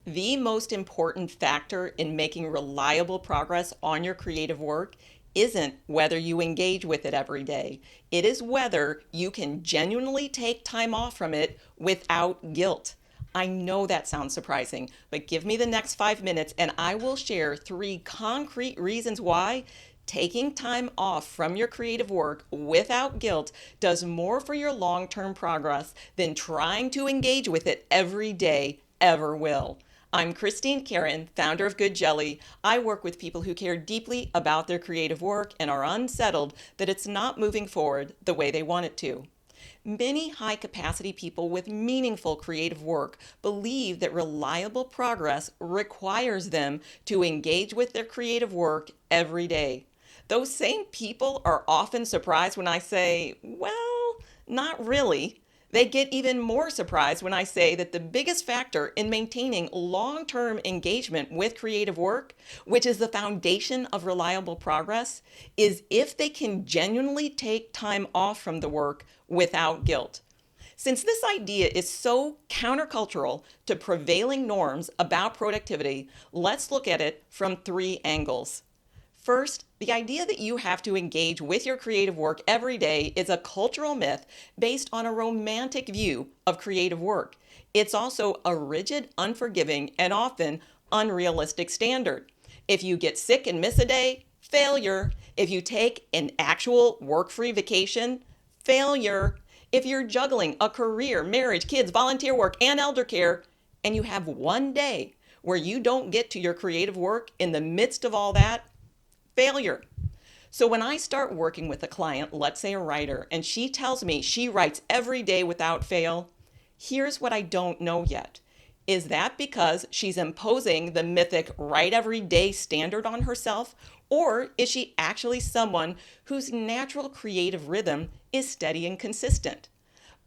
The most important factor in making reliable progress on your creative work isn't whether you engage with it every day. It is whether you can genuinely take time off from it without guilt. I know that sounds surprising, but give me the next 5 minutes and I will share three concrete reasons why taking time off from your creative work without guilt does more for your long term progress than trying to engage with it every day ever will. I'm Christine Karen, founder of Good Jelly. I work with people who care deeply about their creative work and are unsettled that it's not moving forward the way they want it to. Many high capacity people with meaningful creative work believe that reliable progress requires them to engage with their creative work every day. Those same people are often surprised when I say, well, not really. They get even more surprised when I say that the biggest factor in maintaining long term engagement with creative work, which is the foundation of reliable progress, is if they can genuinely take time off from the work without guilt. Since this idea is so countercultural to prevailing norms about productivity, let's look at it from three angles. First, the idea that you have to engage with your creative work every day is a cultural myth based on a romantic view of creative work. It's also a rigid, unforgiving, and often unrealistic standard. If you get sick and miss a day, failure. If you take an actual work-free vacation, failure. If you're juggling a career, marriage, kids, volunteer work, and elder care, and you have one day where you don't get to your creative work in the midst of all that, failure. So when I start working with a client, let's say a writer, and she tells me she writes every day without fail, here's what I don't know yet. Is that because she's imposing the mythic write every day standard on herself? Or is she actually someone whose natural creative rhythm is steady and consistent?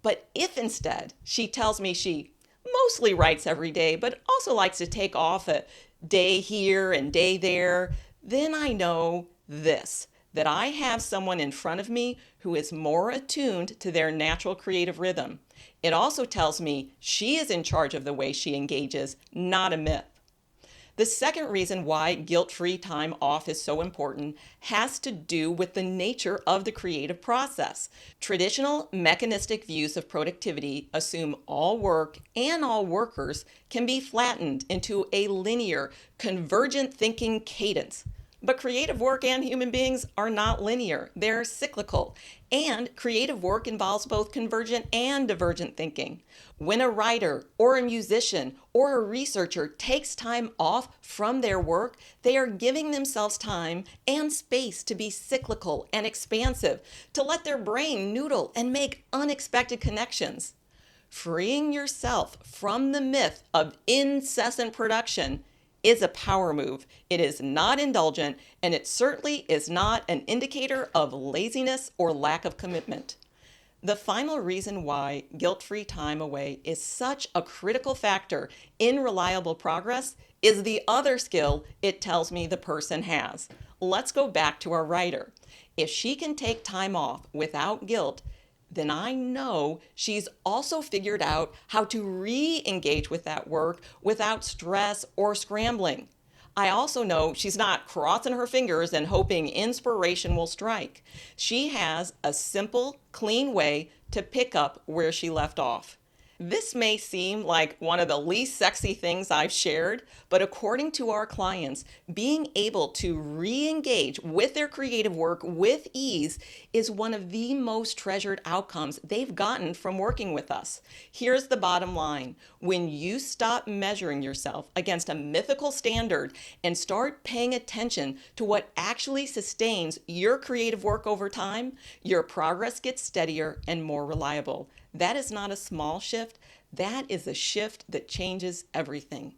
But if instead she tells me she mostly writes every day, but also likes to take off a day here and day there, then I know this, that I have someone in front of me who is more attuned to their natural creative rhythm. It also tells me she is in charge of the way she engages, not a myth. The second reason why guilt-free time off is so important has to do with the nature of the creative process. Traditional mechanistic views of productivity assume all work and all workers can be flattened into a linear, convergent thinking cadence. But creative work and human beings are not linear, they're cyclical. And creative work involves both convergent and divergent thinking. When a writer or a musician or a researcher takes time off from their work, they are giving themselves time and space to be cyclical and expansive, to let their brain noodle and make unexpected connections. Freeing yourself from the myth of incessant production is a power move. It is not indulgent, and it certainly is not an indicator of laziness or lack of commitment. The final reason why guilt-free time away is such a critical factor in reliable progress is the other skill it tells me the person has. Let's go back to our writer. If she can take time off without guilt, then I know she's also figured out how to re-engage with that work without stress or scrambling. I also know she's not crossing her fingers and hoping inspiration will strike. She has a simple, clean way to pick up where she left off. This may seem like one of the least sexy things I've shared, but according to our clients, being able to re-engage with their creative work with ease is one of the most treasured outcomes they've gotten from working with us. Here's the bottom line. When you stop measuring yourself against a mythical standard and start paying attention to what actually sustains your creative work over time, your progress gets steadier and more reliable. That is not a small shift. That is a shift that changes everything.